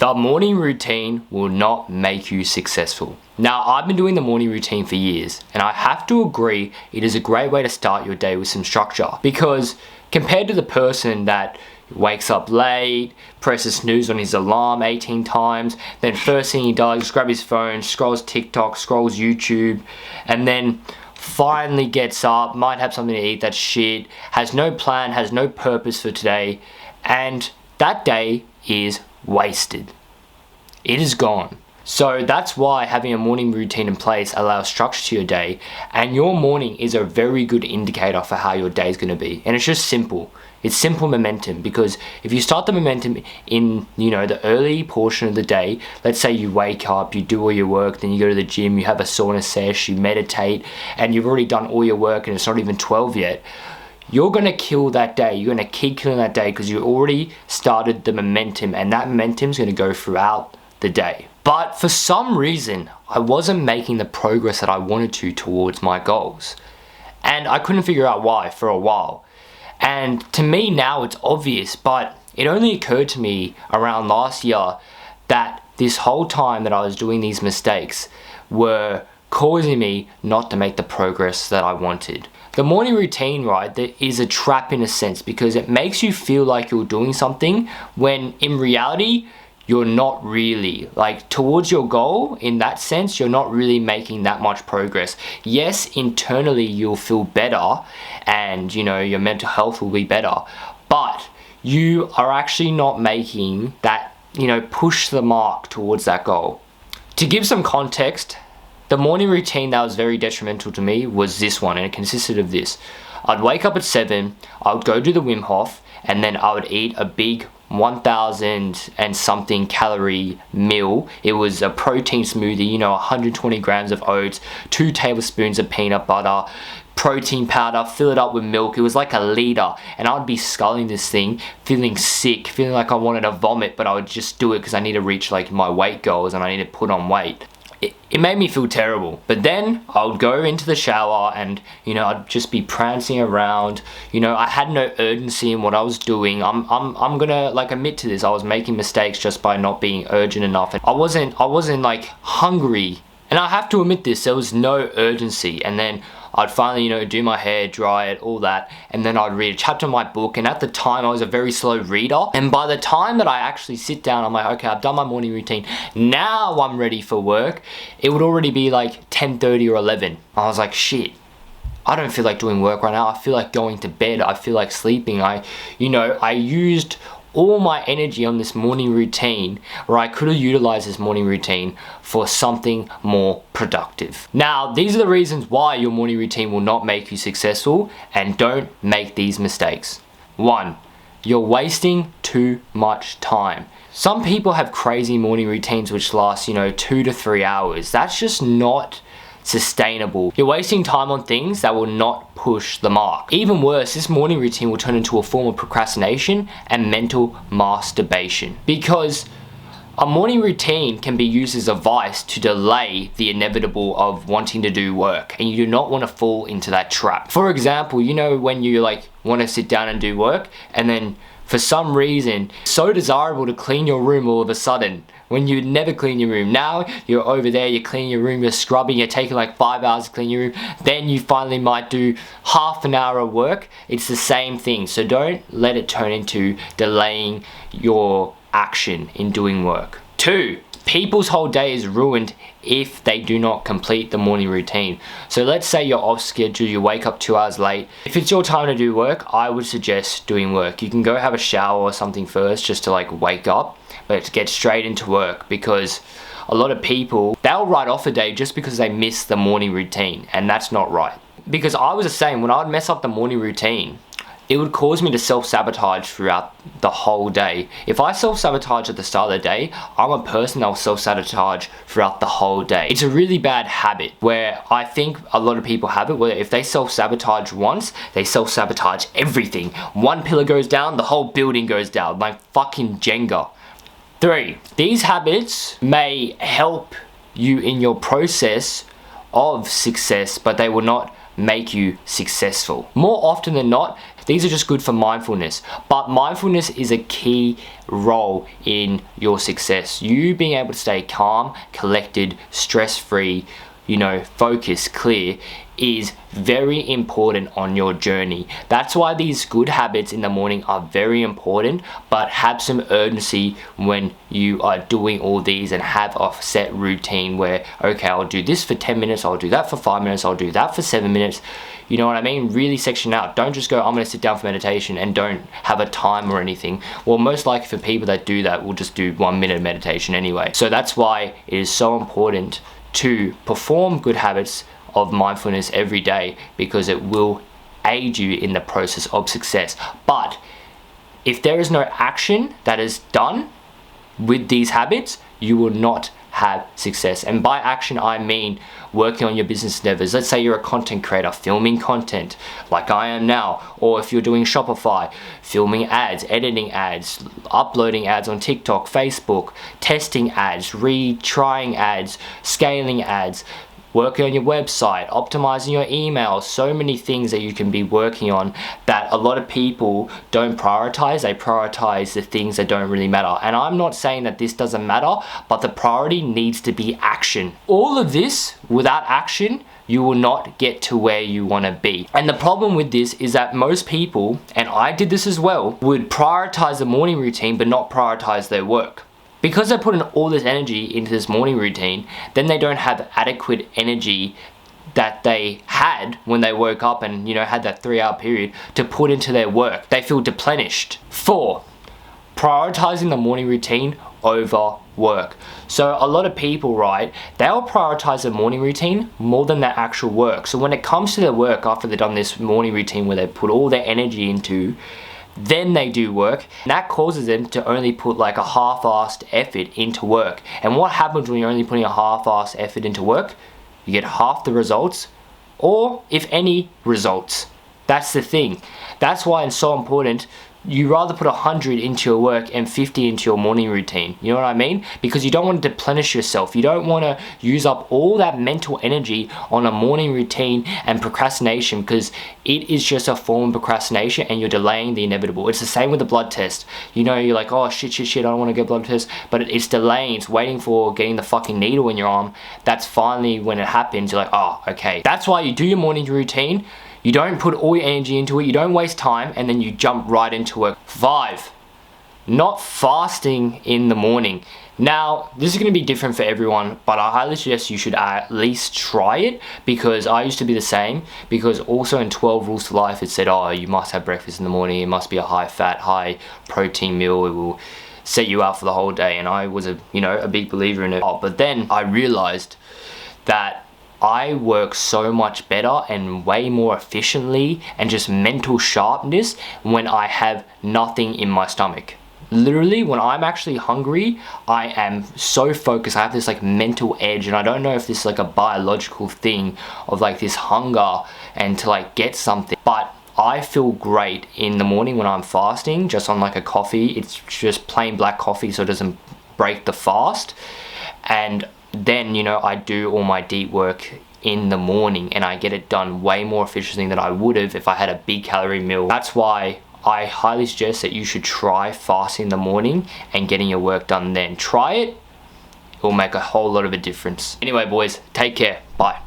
The morning routine will not make you successful. Now, I've been doing the morning routine for years, and I have to agree it is a great way to start your day with some structure, because compared to the person that wakes up late, presses snooze on his alarm 18 times, then first thing he does is grab his phone, scrolls TikTok, scrolls YouTube, and then finally gets up, might have something to eat, that's shit, has no plan, has no purpose for today, and that day is wasted. It is gone. So that's why having a morning routine in place allows structure to your day, and your morning is a very good indicator for how your day is going to be. And it's just simple. It's simple momentum, because if you start the momentum in, the early portion of the day, let's say you wake up, you do all your work, then you go to the gym, you have a sauna sesh, you meditate, and you've already done all your work and it's not even 12 yet, you're going to kill that day. You're going to keep killing that day because you already started the momentum, and that momentum is going to go throughout the day. But for some reason, I wasn't making the progress that I wanted to towards my goals. And I couldn't figure out why for a while. And to me now it's obvious, but it only occurred to me around last year that this whole time that I was doing these mistakes were causing me not to make the progress that I wanted. The morning routine, right, that is a trap in a sense, because it makes you feel like you're doing something when in reality, you're not really. Like, towards your goal, in that sense, you're not really making that much progress. Yes, internally you'll feel better and, your mental health will be better, but you are actually not making that, push the mark towards that goal. To give some context, the morning routine that was very detrimental to me was this one, and it consisted of this. I'd wake up at 7, I would go do the Wim Hof, and then I would eat a big 1,000 and something calorie meal. It was a protein smoothie, 120 grams of oats, 2 tablespoons of peanut butter, protein powder, fill it up with milk. It was like a liter, and I'd be sculling this thing, feeling sick, feeling like I wanted to vomit, but I would just do it because I need to reach my weight goals and I need to put on weight. It made me feel terrible. But then I would go into the shower and, I'd just be prancing around. I had no urgency in what I was doing. I'm gonna admit to this. I was making mistakes just by not being urgent enough. And I wasn't hungry. And I have to admit this, there was no urgency. And then I'd finally, do my hair, dry it, all that, and then I'd read a chapter of my book. And at the time, I was a very slow reader. And by the time that I actually sit down, I'm like, okay, I've done my morning routine. Now I'm ready for work. It would already be 10:30 or 11. I was like, shit, I don't feel like doing work right now. I feel like going to bed. I feel like sleeping. I used all my energy on this morning routine, where I could have utilized this morning routine for something more productive. Now, these are the reasons why your morning routine will not make you successful, and don't make these mistakes. 1, you're wasting too much time. Some people have crazy morning routines which last, 2 to 3 hours. That's just not sustainable. You're wasting time on things that will not push the mark. Even worse, this morning routine will turn into a form of procrastination and mental masturbation, because a morning routine can be used as a vice to delay the inevitable of wanting to do work, and you do not want to fall into that trap. For example, when you want to sit down and do work, and then for some reason, it's so desirable to clean your room all of a sudden, when you never clean your room. Now you're over there, you're cleaning your room, you're scrubbing, you're taking 5 hours to clean your room, then you finally might do half an hour of work. It's the same thing. So don't let it turn into delaying your action in doing work. 2, people's whole day is ruined if they do not complete the morning routine. So let's say you're off schedule, you wake up 2 hours late. If it's your time to do work, I would suggest doing work. You can go have a shower or something first just to wake up, but to get straight into work, because a lot of people, they'll write off a day just because they miss the morning routine, and that's not right. Because I was the same. When I'd mess up the morning routine, it would cause me to self-sabotage throughout the whole day. If I self-sabotage at the start of the day, I'm a person that will self-sabotage throughout the whole day. It's a really bad habit where I think a lot of people have it, where if they self-sabotage once, they self-sabotage everything. One pillar goes down, the whole building goes down, like fucking Jenga. 3, these habits may help you in your process of success, but they will not make you successful. More often than not, These are just good for mindfulness. But mindfulness is a key role in your success. You being able to stay calm, collected, stress-free, focused, clear, is very important on your journey. That's why these good habits in the morning are very important, but have some urgency when you are doing all these, and have a set routine where, okay, I'll do this for 10 minutes, I'll do that for 5 minutes, I'll do that for 7 minutes. You know what I mean? Really section out. Don't just go, I'm going to sit down for meditation, and don't have a time or anything. Well, most likely for people that do that, will just do 1 minute meditation anyway. So that's why it is so important to perform good habits of mindfulness every day, because it will aid you in the process of success. But if there is no action that is done with these habits, you will not have success. And by action, I mean working on your business endeavors. Let's say you're a content creator, filming content like I am now, or if you're doing Shopify, filming ads, editing ads, uploading ads on TikTok, Facebook, testing ads, retrying ads, scaling ads, working on your website, optimizing your email. So many things that you can be working on that a lot of people don't prioritize. They prioritize the things that don't really matter. And I'm not saying that this doesn't matter, but the priority needs to be action. All of this, without action, you will not get to where you want to be. And the problem with this is that most people, and I did this as well, would prioritize the morning routine but not prioritize their work. Because they put in all this energy into this morning routine, then they don't have adequate energy that they had when they woke up and had that 3-hour period to put into their work. They feel deplenished. 4, prioritizing the morning routine over work. So a lot of people, right, they'll prioritize their morning routine more than their actual work. So when it comes to their work, after they've done this morning routine where they put all their energy into, then they do work, and that causes them to only put like a half-assed effort into work. And what happens when you're only putting a half-assed effort into work? You get half the results, or if any results. That's the thing. That's why it's so important. You rather put 100 into your work and 50 into your morning routine. You know what I mean? Because you don't want to deplenish yourself. You don't want to use up all that mental energy on a morning routine and procrastination, because it is just a form of procrastination and you're delaying the inevitable. It's the same with the blood test. You're like, oh shit, I don't want to get a blood test, but it's delaying. It's waiting for getting the fucking needle in your arm. That's finally when it happens. You're like, oh, okay. That's why you do your morning routine. You don't put all your energy into it, you don't waste time, and then you jump right into it. 5, not fasting in the morning. Now, this is going to be different for everyone, but I highly suggest you should at least try it, because I used to be the same, because also in 12 Rules to Life it said, oh, you must have breakfast in the morning, it must be a high fat, high protein meal, it will set you up for the whole day, and I was a big believer in it. But then I realized that I work so much better and way more efficiently and just mental sharpness when I have nothing in my stomach. Literally, when I'm actually hungry, I am so focused. I have this like mental edge, and I don't know if this is like a biological thing of like this hunger and to like get something, but I feel great in the morning when I'm fasting, just on like a coffee. It's just plain black coffee, so it doesn't break the fast. And then I do all my deep work in the morning, and I get it done way more efficiently than I would have if I had a big calorie meal. That's why I highly suggest that you should try fasting in the morning and getting your work done then. Try it. It will make a whole lot of a difference. Anyway, boys, take care. Bye.